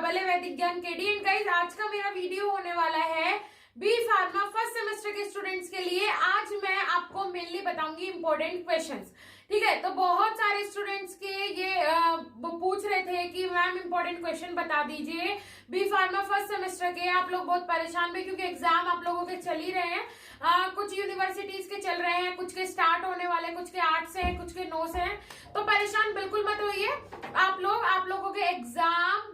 Double A वैदिक ज्ञान KD. And guys, आज का मेरा वीडियो होने वाला है बी फार्मा फर्स्ट सेमेस्टर के स्टूडेंट्स के लिए। आज मैं आपको मेनली बताऊंगी इंपॉर्टेंट क्वेश्चंस। ठीक है, तो बहुत सारे स्टूडेंट्स के ये पूछ रहे थे कि मैम इंपॉर्टेंट क्वेश्चन बता दीजिए बी फार्मा फर्स्ट सेमेस्टर के। आप लोग बहुत परेशान भी, क्योंकि एग्जाम आप लोगों के चल ही रहे हैं। कुछ यूनिवर्सिटीज के चल रहे हैं, कुछ के स्टार्ट होने वाले, कुछ के 8 से हैं, कुछ के 9 से हैं। तो परेशान बिल्कुल मत होइए आप लोगों के एग्जाम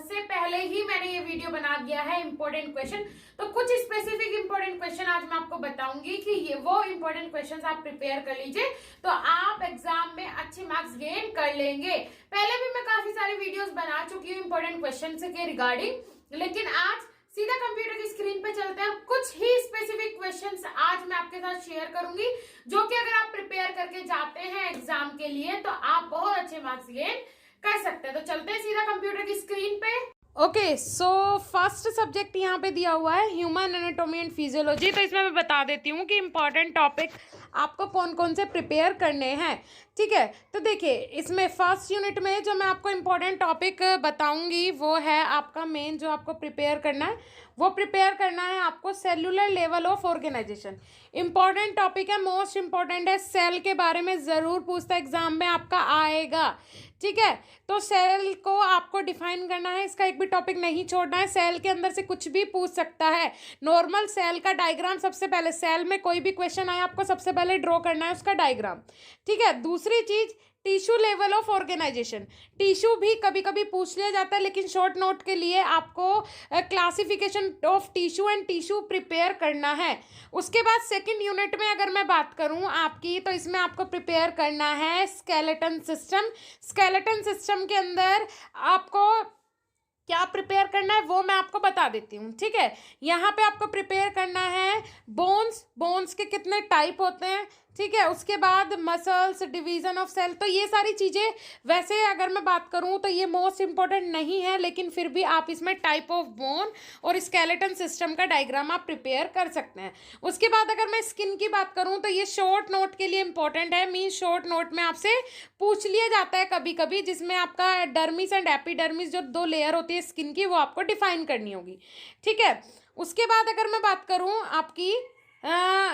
से पहले ही मैंने ये वीडियो बना दिया है इंपॉर्टेंट क्वेश्चन। तो कुछ स्पेसिफिक इंपॉर्टेंट क्वेश्चन आज मैं आपको बताऊंगी कि ये वो इंपॉर्टेंट क्वेश्चंस आप प्रिपेयर कर लीजिए, तो आप एग्जाम में अच्छे मार्क्स गेन कर लेंगे। पहले भी मैं काफी सारी वीडियोस बना चुकी हूँ इंपॉर्टेंट क्वेश्चन के रिगार्डिंग, लेकिन आज सीधा कंप्यूटर की स्क्रीन पे चलते हैं। कुछ ही स्पेसिफिक क्वेश्चंस आज मैं आपके साथ शेयर करूंगी, जो कि अगर आप प्रिपेयर करके जाते हैं एग्जाम के लिए तो आप बहुत अच्छे मार्क्स गेन कर सकते हैं। तो चलते हैं सीधा कंप्यूटर की स्क्रीन पे। ओके, सो फर्स्ट सब्जेक्ट यहाँ पे दिया हुआ है ह्यूमन एनाटॉमी एंड फिजियोलॉजी। तो इसमें मैं बता देती हूँ कि इंपॉर्टेंट टॉपिक आपको कौन कौन से प्रिपेयर करने हैं। ठीक है, तो देखिए इसमें फर्स्ट यूनिट में जो मैं आपको इम्पोर्टेंट टॉपिक बताऊंगी वो है आपका मेन जो आपको प्रिपेयर करना है, वो प्रिपेयर करना है आपको cellular level of organization. Important topic है, मोस्ट इंपॉर्टेंट है, सेल के बारे में ज़रूर पूछता एग्जाम में आपका आएगा। ठीक है, तो सेल को आपको डिफाइन करना है, इसका एक भी टॉपिक नहीं छोड़ना है। सेल के अंदर से कुछ भी पूछ सकता है। नॉर्मल सेल का डायग्राम सबसे पहले, सेल में कोई भी क्वेश्चन आए आपको सबसे पहले ड्रॉ करना है उसका डायग्राम। ठीक है, दूसरी चीज tissue level of organization. Tissue भी कभी कभी पूछ लिया जाता है, लेकिन शॉर्ट नोट के लिए आपको classification of tissue and tissue prepare करना है। उसके बाद सेकंड यूनिट में अगर मैं बात करूं आपकी, तो इसमें आपको प्रिपेयर करना है स्केलेटन सिस्टम। स्केलेटन सिस्टम के अंदर आपको क्या प्रिपेयर करना है वो मैं आपको बता देती हूँ। ठीक है, यहाँ पे आपको प्रिपेयर करना है बोन्स के कितने टाइप होते हैं। ठीक है, उसके बाद मसल्स, डिवीजन ऑफ सेल। तो ये सारी चीज़ें वैसे अगर मैं बात करूँ तो ये मोस्ट इंपॉर्टेंट नहीं है, लेकिन फिर भी आप इसमें टाइप ऑफ बोन और स्केलेटन सिस्टम का डायग्राम आप प्रिपेयर कर सकते हैं। उसके बाद अगर मैं स्किन की बात करूँ तो ये शॉर्ट नोट के लिए इंपॉर्टेंट है। मीन शॉर्ट नोट में आपसे पूछ लिया जाता है कभी कभी, जिसमें आपका डर्मिस एंड एपिडर्मिस जो 2 लेयर होती है स्किन की, वो आपको डिफाइन करनी होगी। ठीक है, उसके बाद अगर मैं बात करूँ आपकी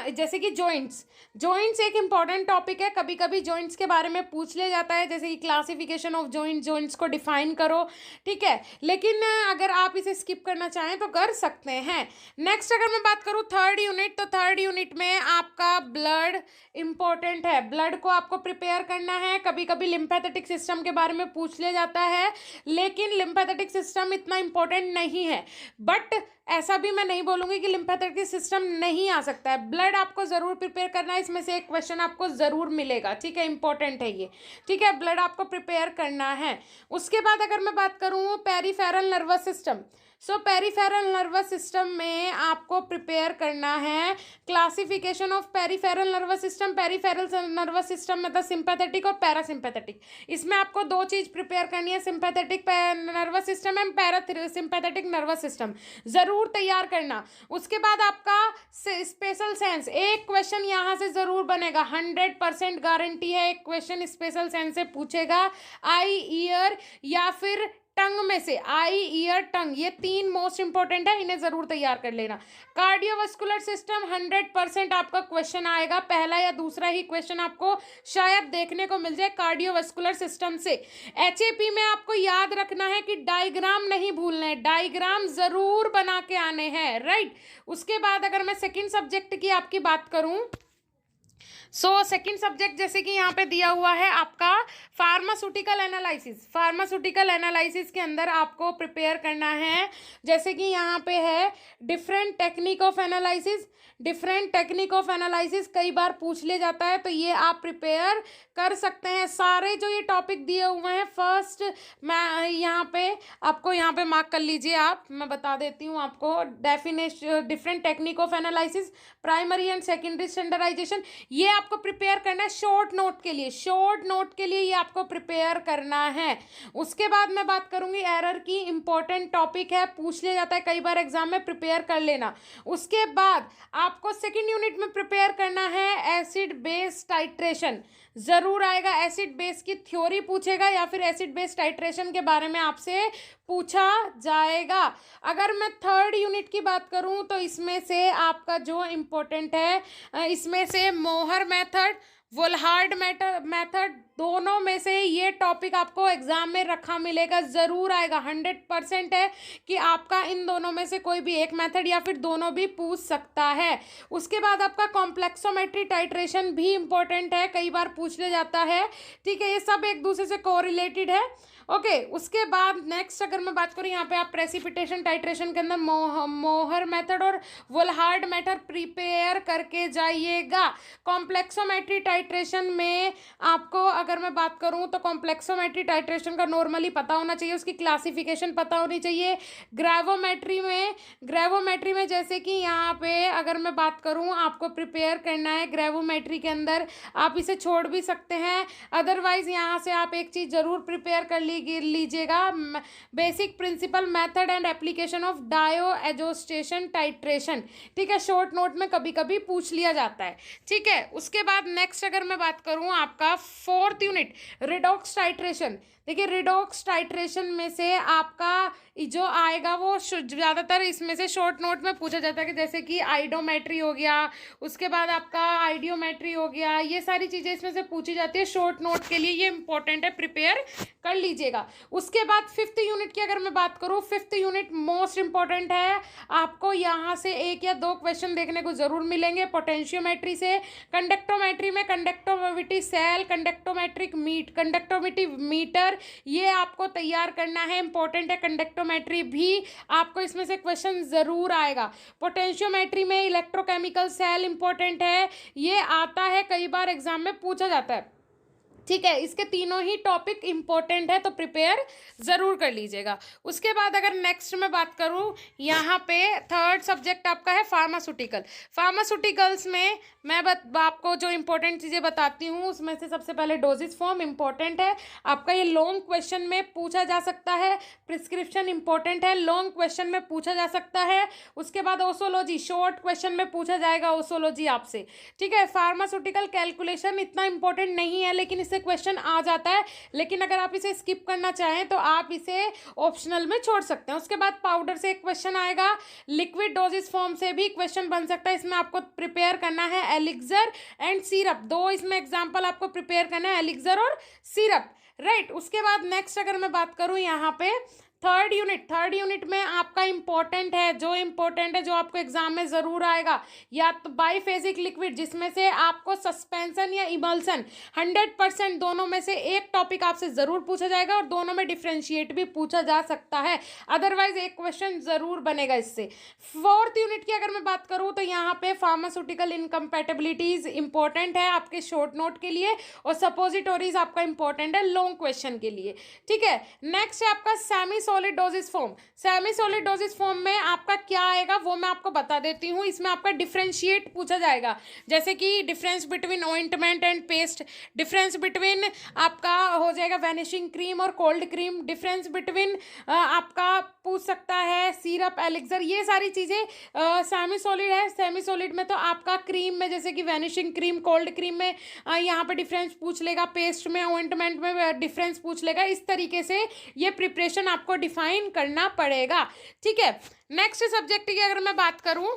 जैसे कि जॉइंट्स एक इम्पॉर्टेंट टॉपिक है। कभी कभी जॉइंट्स के बारे में पूछ लिया जाता है, जैसे कि क्लासिफिकेशन ऑफ जॉइंट्स को डिफाइन करो। ठीक है, लेकिन अगर आप इसे स्किप करना चाहें तो कर सकते हैं। नेक्स्ट अगर मैं बात करूँ थर्ड यूनिट, तो थर्ड यूनिट में आपका ब्लड इम्पॉर्टेंट है। ब्लड को आपको प्रिपेयर करना है। कभी कभी लिम्फेथेटिक सिस्टम के बारे में पूछ लिया जाता है, लेकिन लिम्फेथेटिक सिस्टम इतना इम्पोर्टेंट नहीं है। बट ऐसा भी मैं नहीं बोलूँगी कि लिम्फेथेटिक सिस्टम नहीं आ सकता है। ब्लड आपको ज़रूर प्रिपेयर करना है, इसमें से एक क्वेश्चन आपको ज़रूर मिलेगा। ठीक है, इंपॉर्टेंट है ये। ठीक है, ब्लड आपको प्रिपेयर करना है। उसके बाद अगर मैं बात करूँ पेरिफेरल नर्वस सिस्टम, सो पेरिफेरल नर्वस सिस्टम में आपको प्रिपेयर करना है classification of peripheral nervous system. Peripheral nervous system मतलब सिंपैथेटिक और पैरासिम्पैथेटिक। इसमें आपको 2 चीज़ प्रिपेयर करनी है, sympathetic nervous system and parasympathetic nervous system ज़रूर तैयार करना। उसके बाद आपका स्पेशल सेंस, एक क्वेश्चन यहाँ से ज़रूर बनेगा, 100% गारंटी है एक क्वेश्चन स्पेशल सेंस से पूछेगा। आई, ईयर या फिर टंग में से, आई, ईयर, टंग, ये 3 मोस्ट इंपॉर्टेंट है, इन्हें जरूर तैयार कर लेना। कार्डियोवास्कुलर सिस्टम 100% आपका क्वेश्चन आएगा, पहला या दूसरा ही क्वेश्चन आपको शायद देखने को मिल जाए कार्डियोवास्कुलर सिस्टम से। एचएपी में आपको याद रखना है कि डायग्राम नहीं भूलना है, डायग्राम जरूर बना के आने हैं। राइट, उसके बाद अगर मैं सेकेंड सब्जेक्ट की आपकी बात करूं, सेकंड सब्जेक्ट जैसे कि यहाँ पे दिया हुआ है आपका फार्मास्यूटिकल एनालिसिस। फार्मास्यूटिकल एनालिसिस के अंदर आपको प्रिपेयर करना है, जैसे कि यहाँ पे है different technique of analysis. Different technique of analysis कई बार पूछ ले जाता है, तो ये आप प्रिपेयर कर सकते हैं। सारे जो ये टॉपिक दिए हुए हैं, फर्स्ट मैं यहाँ पे आपको यहाँ पे मार्क कर लीजिए आप, मैं बता देती हूँ आपको। Definition, different technique of analysis, primary and secondary standardization, ये आपको प्रिपेयर करना है शॉर्ट नोट के लिए। शॉर्ट नोट के लिए ये आपको प्रिपेयर करना है। उसके बाद मैं बात करूंगी एरर की, इंपॉर्टेंट टॉपिक है, पूछ लिया जाता है कई बार एग्जाम में, प्रिपेयर कर लेना। उसके बाद आपको सेकंड यूनिट में प्रिपेयर करना है एसिड बेस टाइट्रेशन। जरूर आएगा। एसिड बेस की थ्योरी पूछेगा या फिर एसिड बेस टाइट्रेशन के बारे में आपसे पूछा जाएगा। अगर मैं थर्ड यूनिट की बात करूं तो इसमें से आपका जो इम्पोर्टेंट है, इसमें से मोहर मेथड, वोल्हार्ड मेथड, दोनों में से ये टॉपिक आपको एग्जाम में रखा मिलेगा, जरूर आएगा। 100% है कि आपका इन दोनों में से कोई भी एक मेथड या फिर दोनों भी पूछ सकता है। उसके बाद आपका कॉम्प्लेक्सोमेट्री टाइट्रेशन भी इंपॉर्टेंट है, कई बार पूछ लिया जाता है। ठीक है, ये सब एक दूसरे से कोरिलेटेड है। ओके उसके बाद नेक्स्ट अगर मैं बात करूँ, यहाँ पे आप प्रेसिपिटेशन टाइट्रेशन के अंदर मोहर मेथड और वोल्हार्ड मेथड प्रिपेयर करके जाइएगा। कॉम्प्लेक्सोमेट्री टाइट्रेशन में आपको अगर मैं बात करूँ तो कॉम्प्लेक्सोमेट्री टाइट्रेशन का नॉर्मली पता होना चाहिए, उसकी क्लासिफिकेशन पता होनी चाहिए। ग्रेवोमेट्री में जैसे कि यहाँ पे अगर मैं बात करूँ आपको प्रिपेयर करना है ग्रेवोमेट्री के अंदर, आप इसे छोड़ भी सकते हैं। अदरवाइज यहाँ से आप एक चीज़ जरूर प्रिपेयर कर लीजिएगा, basic principle method and application of diazotization titration. ठीक है, शॉर्ट नोट में कभी कभी पूछ लिया जाता है। ठीक है, उसके बाद नेक्स्ट अगर मैं बात करूं आपका फोर्थ यूनिट रिडॉक्स टाइट्रेशन। देखिए रिडॉक्स टाइट्रेशन में से आपका जो आएगा वो ज़्यादातर इसमें से शॉर्ट नोट में पूछा जाता है कि जैसे कि आइडोमेट्री हो गया, उसके बाद आपका आइडियोमेट्री हो गया, ये सारी चीज़ें इसमें से पूछी जाती है शॉर्ट नोट के लिए, ये इंपॉर्टेंट है, प्रिपेयर कर लीजिएगा। उसके बाद फिफ्थ यूनिट की अगर मैं बात करूँ, फिफ्थ यूनिट मोस्ट इंपॉर्टेंट है, आपको यहाँ से एक या दो क्वेश्चन देखने को जरूर मिलेंगे पोटेंशियोमेट्री से। कंडक्टोमेट्री में कंडक्टिविटी सेल, कंडक्टिविटी मीटर, ये आपको तैयार करना है, इंपॉर्टेंट है। कंडक्टोमेट्री भी आपको इसमें से क्वेश्चन जरूर आएगा। पोटेंशियोमेट्री में इलेक्ट्रोकेमिकल सेल इंपॉर्टेंट है, ये आता है कई बार एग्जाम में पूछा जाता है। ठीक है, इसके तीनों ही टॉपिक इंपॉर्टेंट है तो प्रिपेयर ज़रूर कर लीजिएगा। उसके बाद अगर नेक्स्ट मैं बात करूँ, यहाँ पे थर्ड सब्जेक्ट आपका है फार्मास्यूटिकल्स में मैं आपको जो इंपॉर्टेंट चीज़ें बताती हूँ उसमें से सबसे पहले डोजेज फॉर्म इंपॉर्टेंट है आपका, ये लॉन्ग क्वेश्चन में पूछा जा सकता है। प्रिस्क्रिप्शन इंपॉर्टेंट है, लॉन्ग क्वेश्चन में पूछा जा सकता है। उसके बाद ओसोलॉजी, शॉर्ट क्वेश्चन में पूछा जाएगा ओसोलॉजी आपसे। ठीक है, फार्मास्यूटिकल कैलकुलेशन इतना इंपॉर्टेंट नहीं है लेकिन क्वेश्चन आ जाता है, लेकिन अगर आप इसे स्किप करना चाहें तो आप इसे ऑप्शनल में छोड़ सकते हैं। उसके बाद पाउडर से एक क्वेश्चन आएगा, लिक्विड डोजेस फॉर्म से भी क्वेश्चन बन सकता है, इसमें आपको प्रिपेयर करना है एलिक्सर एंड सिरप, दो इसमें एग्जांपल आपको प्रिपेयर करना है, एलिक्सर और सिरप, राइट। उसके बाद नेक्स्ट अगर मैं बात करूं यहाँ पे थर्ड यूनिट में आपका इंपॉर्टेंट है, जो आपको एग्जाम में जरूर आएगा, या तो बाइफेजिक लिक्विड जिसमें से आपको सस्पेंशन या इमल्सन 100% दोनों में से एक टॉपिक आपसे जरूर पूछा जाएगा और दोनों में डिफ्रेंशिएट भी पूछा जा सकता है, अदरवाइज एक क्वेश्चन जरूर बनेगा इससे। फोर्थ यूनिट की अगर मैं बात करूं तो यहाँ पे फार्मास्यूटिकल इनकम्पैटिबिलिटीज इंपॉर्टेंट है आपके शॉर्ट नोट के लिए, और सपोजिटोरीज आपका इंपॉर्टेंट है लॉन्ग क्वेश्चन के लिए। ठीक है, नेक्स्ट है आपका सेमी सॉलिड डोजेज फॉर्म में आपका क्या आएगा वो मैं आपको बता देती हूँ। इसमें आपका डिफरेंशिएट पूछा जाएगा, जैसे कि difference between ointment and paste, difference between आपका हो जाएगा वैनिशिंग क्रीम और कोल्ड क्रीम, डिफरेंस बिटवीन आपका पूछ सकता है सिरप, एलिक्सर, ये सारी चीज़ें सेमी सॉलिड है। सेमी सॉलिड में तो आपका क्रीम में जैसे कि वैनिशिंग क्रीम, कोल्ड क्रीम में यहाँ पे डिफरेंस पूछ लेगा, पेस्ट में ऑइंटमेंट में डिफरेंस पूछ लेगा, इस तरीके से ये प्रिपरेशन आपको डिफाइन करना पड़ेगा। ठीक है, नेक्स्ट सब्जेक्ट की अगर मैं बात करूं,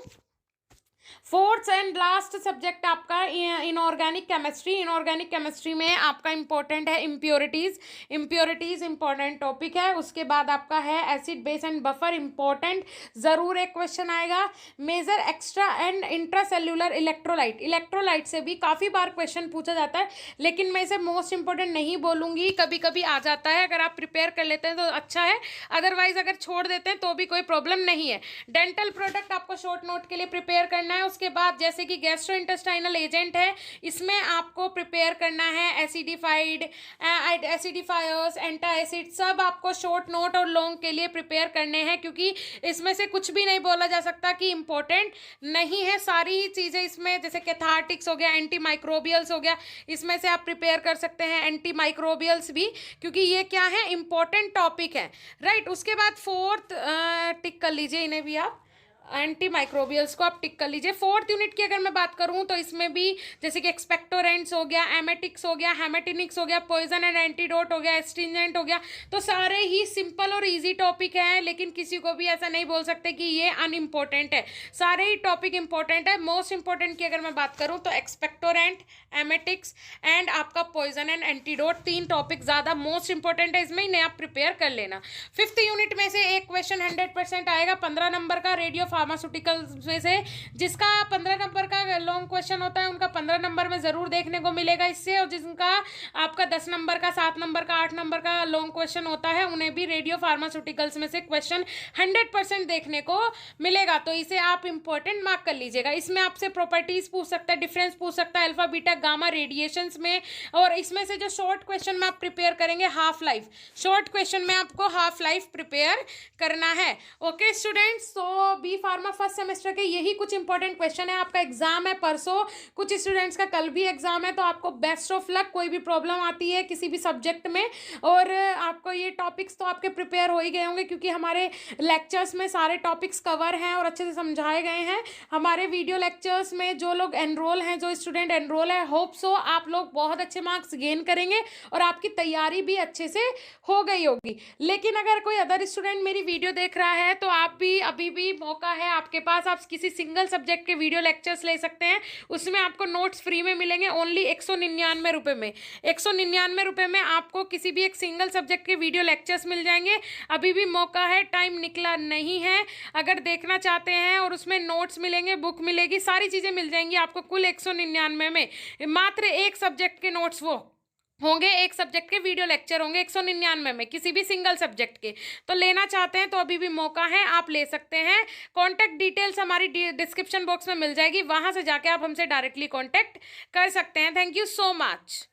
फोर्थ एंड लास्ट सब्जेक्ट आपका इनऑर्गेनिक केमिस्ट्री में आपका इंपॉर्टेंट है इम्प्योरिटीज इंपॉर्टेंट टॉपिक है। उसके बाद आपका है acid base and buffer, important, जरूर एक क्वेश्चन आएगा। Major extra and intracellular electrolyte से भी काफ़ी बार क्वेश्चन पूछा जाता है, लेकिन मैं इसे मोस्ट इंपॉर्टेंट नहीं बोलूँगी, कभी कभी आ जाता है, अगर आप प्रिपेयर कर लेते हैं तो अच्छा है, अदरवाइज अगर छोड़ देते हैं तो भी कोई प्रॉब्लम नहीं है। डेंटल प्रोडक्ट आपको शॉर्ट नोट के लिए प्रिपेयर करना है। उसके बाद जैसे कि गैस्ट्रोइंटेस्टाइनल एजेंट है, इसमें आपको प्रिपेयर करना है एसिडिफायर्स, एंटाएसिड, सब आपको शॉर्ट नोट और लॉन्ग के लिए प्रिपेयर करने हैं, क्योंकि इसमें से कुछ भी नहीं बोला जा सकता कि इंपॉर्टेंट नहीं है, सारी ही चीज़ें इसमें, जैसे कैथार्टिक्स हो गया, एंटी माइक्रोबियल्स हो गया, इसमें से आप प्रिपेयर कर सकते हैं एंटी माइक्रोबियल्स भी, क्योंकि ये क्या है, इंपॉर्टेंट टॉपिक है, राइट। उसके बाद फोर्थ टिक कर लीजिए इन्हें भी आप, एंटी माइक्रोबियल्स को आप टिक कर लीजिए। फोर्थ यूनिट की अगर मैं बात करूं तो इसमें भी जैसे कि एक्सपेक्टोरेंट्स हो गया, एमेटिक्स हो गया, हेमेटिनिक्स हो गया, पॉइजन एंड एंटीडोट हो गया, एस्ट्रिंजेंट हो गया, तो सारे ही सिंपल और इजी टॉपिक हैं, लेकिन किसी को भी ऐसा नहीं बोल सकते कि ये अनइम्पोर्टेंट है। सारे ही टॉपिक इंपॉर्टेंट है। मोस्ट इंपॉर्टेंट की अगर मैं बात करूं तो एक्सपेक्टोरेंट, एमेटिक्स एंड आपका पॉइजन एंड एंटीडोट, 3 टॉपिक ज्यादा मोस्ट इंपॉर्टेंट है, इसमें इन्हें आप प्रिपेयर कर लेना। फिफ्थ यूनिट में से एक क्वेश्चन 100% आएगा 15 नंबर का रेडियो फार्मास्यूटिकल्स में से। जिसका 15 नंबर का लॉन्ग क्वेश्चन होता है उनका 15 नंबर में जरूर देखने को मिलेगा इससे, और जिनका आपका 10 नंबर का, 7 नंबर का, 8 नंबर का लॉन्ग क्वेश्चन होता है उन्हें भी रेडियो फार्मास्यूटिकल्स में से क्वेश्चन 100% देखने को मिलेगा। तो इसे आप इंपॉर्टेंट मार्क कर लीजिएगा। इसमें आपसे प्रॉपर्टीज पूछ सकता है, डिफरेंस पूछ सकता है, अल्फा बीटा गामा रेडिएशंस में। और इसमें से जो शॉर्ट क्वेश्चन में आप प्रिपेयर करेंगे हाफ लाइफ, शॉर्ट क्वेश्चन में आपको हाफ लाइफ प्रिपेयर करना है। ओके स्टूडेंट्स, तो बी फार्मा फर्स्ट सेमेस्टर के यही कुछ इंपॉर्टेंट क्वेश्चन है। आपका एग्जाम है परसों, कुछ स्टूडेंट्स का कल भी एग्जाम है, तो आपको बेस्ट ऑफ लक। कोई भी प्रॉब्लम आती है किसी भी सब्जेक्ट में, और आपको ये टॉपिक्स तो आपके प्रिपेयर हो ही गए होंगे क्योंकि हमारे लेक्चर्स में सारे टॉपिक्स कवर हैं और अच्छे से समझाए गए हैं। हमारे वीडियो लेक्चर्स में जो लोग एनरोल हैं, जो स्टूडेंट एनरोल है, होप सो आप लोग बहुत अच्छे मार्क्स गेन करेंगे और आपकी तैयारी भी अच्छे से हो गई होगी। लेकिन अगर कोई अदर स्टूडेंट मेरी वीडियो देख रहा है तो आप भी, अभी भी मौका है आपके पास, आप किसी सिंगल सब्जेक्ट के वीडियो लेक्चर्स ले सकते हैं। उसमें आपको नोट्स फ्री में मिलेंगे ओनली 199 रुपये में। 199 रुपये में आपको किसी भी एक सिंगल सब्जेक्ट के वीडियो लेक्चर्स मिल जाएंगे। अभी भी मौका है, टाइम निकला नहीं है। अगर देखना चाहते हैं और उसमें नोट्स मिलेंगे, बुक मिलेगी, सारी चीज़ें मिल जाएंगी आपको कुल 199 में। मात्र एक सब्जेक्ट के नोट्स वो होंगे, एक सब्जेक्ट के वीडियो लेक्चर होंगे 199 में, किसी भी सिंगल सब्जेक्ट के। तो लेना चाहते हैं तो अभी भी मौका है, आप ले सकते हैं। कॉन्टैक्ट डिटेल्स हमारी डिस्क्रिप्शन बॉक्स में मिल जाएगी, वहां से जाके आप हमसे डायरेक्टली कॉन्टैक्ट कर सकते हैं। Thank you so much.